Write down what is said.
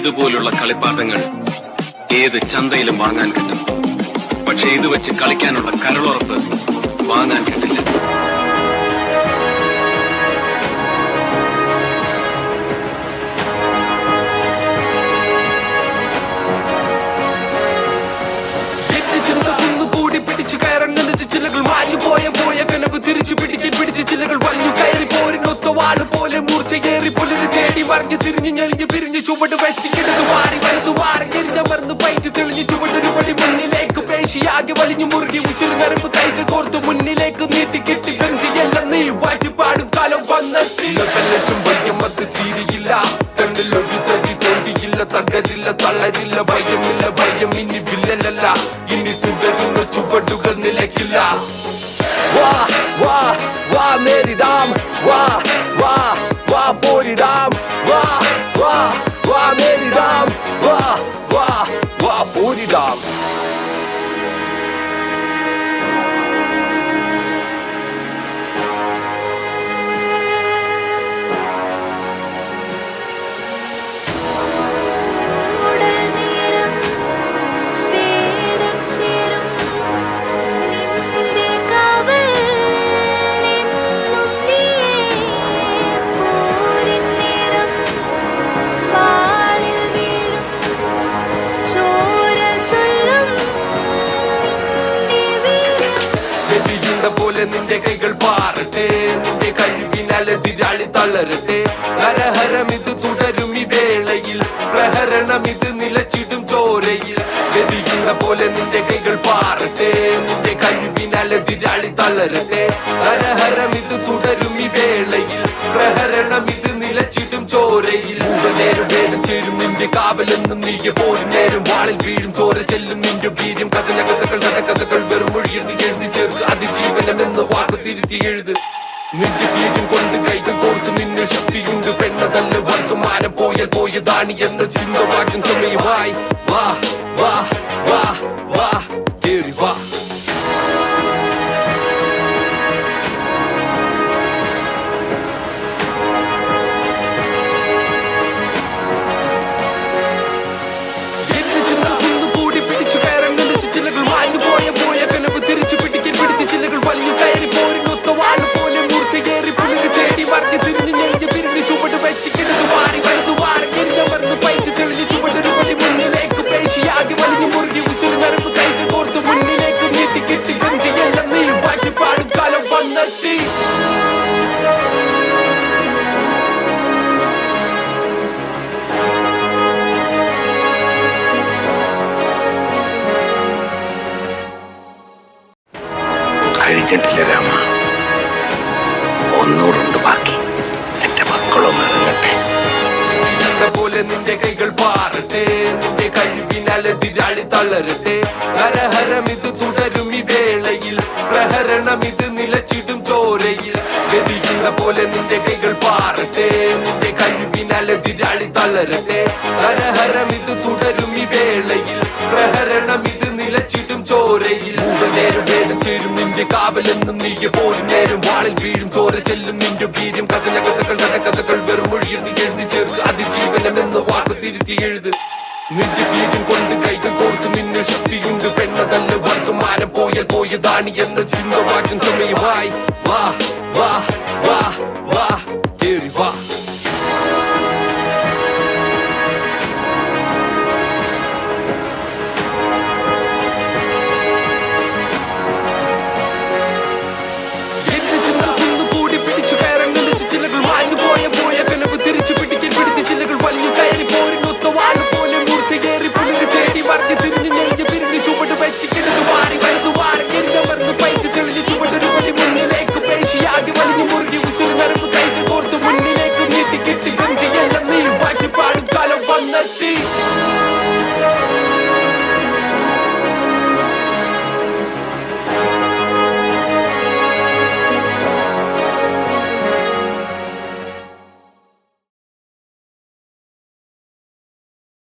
ഇതുപോലുള്ള കളിപ്പാട്ടങ്ങൾ ഏത് ചന്തയിലും വാങ്ങാൻ കിട്ടും. പക്ഷെ ഇത് വെച്ച് കളിക്കാനുള്ള കരളുറപ്പ് വാങ്ങാൻ കിട്ടില്ല. ചിലകൾ മാഞ്ഞു പോയ കനവ് തിരിച്ചു പിടിച്ച് ചിലകൾ വലിഞ്ഞു കയറി പോരിനൊത്ത വാള് പോലെ മൂർച്ചയേറി പുലര് തേടി മറിഞ്ഞ് തിരിഞ്ഞു ഞെളിഞ്ഞ് പിരിഞ്ഞ് ചുവട് വെച്ച് കിടന്നു മാറി വലുതു മാറി ഞെരിഞ്ഞമർന്ന് പയറ്റ് തെളിഞ്ഞ് ചുവടൊരു പടി മുന്നിലേക്ക് പേശിയാകെ വലിഞ്ഞു മുറുകി ഉശിര് നരമ്പ് കൈകൾ കോർത്ത് മുന്നിലേക്ക് നീട്ടി കെട്ടി ബന്ധിയെല്ലാം നീ വാറ്റിപ്പാടും കാലം വന്നെത്തി. കല്ലശം ഭയമത് തീരിയില്ല, കണ്ണിലൊരു തരി തോണ്ടിയില്ല, തകരില്ല തളരില്ല, ഭയം ഇനി വില്ലനല്ല, ഇനി തുടരുന്ന ചുവടുകൾ നിലയ്ക്കില്ല. വാ വാ വാ നേരിടാം, വാ വാ വാ പോരിടാം, വാ വാ വാ നേരിടാം, വാ വാ വാ പോരിടാം. പോലെ നിന്റെ കൈകൾ പാറട്ടെ, നിന്റെ കഴിവിനാൽ എതിരാളി തളരട്ടെ. ഹരഹരം ഇത് തുടരും ഈ വേളയിൽ, പ്രഹരണം ഇത് നിലച്ചിടും ചോരയിൽ. ഗതിയുള്ള പോലെ നിന്റെ കൈകൾ പാറട്ടെ, നിന്റെ കഴിവിനാൽ എതിരാളി തളരട്ടെ. ഹരഹരം ഇത് തുടരും ഈ വേളയിൽ, പ്രഹരണം ഇത് നിലച്ചിടും ചോരയിൽ. നേരം വേണം ചേരും നിന്റെ കാവലെന്നും നീയെ പോലും നേരം വാളിൽ വീഴും ചോര ചെല്ലും നിന്റെ വീര്യം. കഥന കഥകൾ നടക്കഥകൾ വെറും മൊഴിയെന്ന് എഴുതി ചേർത്ത് അതിജീവനമെന്ന് വാക്ക് തിരുത്തി എഴുത്. നിന്റെ വീര്യം കൊണ്ട് കൈകൾ കോർത്തു നിന്നെ ശക്തിയുണ്ട്, പെണ്ണതല്ല വർത്തമാനം പോയാൽ പോയതാണ് എന്ന ചിന്ത മാറ്റം സമയമായി. വാ വാ വാ വാ കേറി വാ. ചിലകൾ മാഞ്ഞു പോയ കനവ് തിരിച്ചു പിടിച്ച് ചിലകൾ വലിഞ്ഞു കയറി പോരിനൊത്ത വാള് പോലെ മൂർച്ചയേറി പുലര് തേടി മറിഞ്ഞ് തിരിഞ്ഞു ഞെളിഞ്ഞ് പിരിഞ്ഞ് ചുവട് വെച്ച് കിടന്നു മാറി വലുതു മാറി ഞെരിഞ്ഞമർന്ന് പയറ്റ് തെളിഞ്ഞ് ചുവടൊരു പടി മുന്നിലേക്ക് പേശിയാകെ വലിഞ്ഞു മുറുകി ഉശിര് നരമ്പ് കൈകൾ കോർത്ത് മുന്നിലേക്ക് നീട്ടി കെട്ടി ബന്ധിയെല്ലാം നീ വാറ്റിപ്പാടും കാലം വന്നെത്തി. കഴിഞ്ഞിട്ടില്ല രാമ, ഒന്നുകൂടുണ്ട് ബാക്കി. എന്റെ മക്കളൊന്ന് ഇറങ്ങട്ടെ. പോലെ നിന്റെ കൈകൾ പാറട്ടെ, നിന്റെ കഴിവിനാൽ എതിരാളി തളരട്ടെ. ഹരഹരം ഇത് തുടരും ഈ വേളയിൽ, പ്രഹരണം ഇത് നിലച്ചിടും ചോരയിൽ. ഗതിയുള്ള പോലെ നിന്റെ കൈകൾ പാറട്ടെ, നിന്റെ കഴിവിനാൽ എതിരാളി തളരട്ടെ. ഹരഹരം ഇത് തുടരും ഈ വേളയിൽ, പ്രഹരണം ഇത് നിലച്ചിടും ചോരയിൽ. നേരം വേണം ചേരും നിന്റെ കാവലെന്നും നീയെ പോലും നേരം വാളിൽ വീഴും ചോര ചെല്ലും നിന്റെ വീര്യം. കഥന കഥകൾ നടക്കഥകൾ വെറും മൊഴിയെന്ന് എഴുതി ചേർത്ത് അതിജീവനമെന്ന് വാക്ക് തിരുത്തി എഴുത്. നിന്റെ വീര്യം കൊണ്ട് കൈകൾ കോർത്തു നിന്നെ ശക്തിയുണ്ട്, പെണ്ണതല്ല വർത്തമാനം പോയാൽ പോയതാണ് എന്ന ചിന്ത മാറ്റം സമയമായി. വാ വാ വാ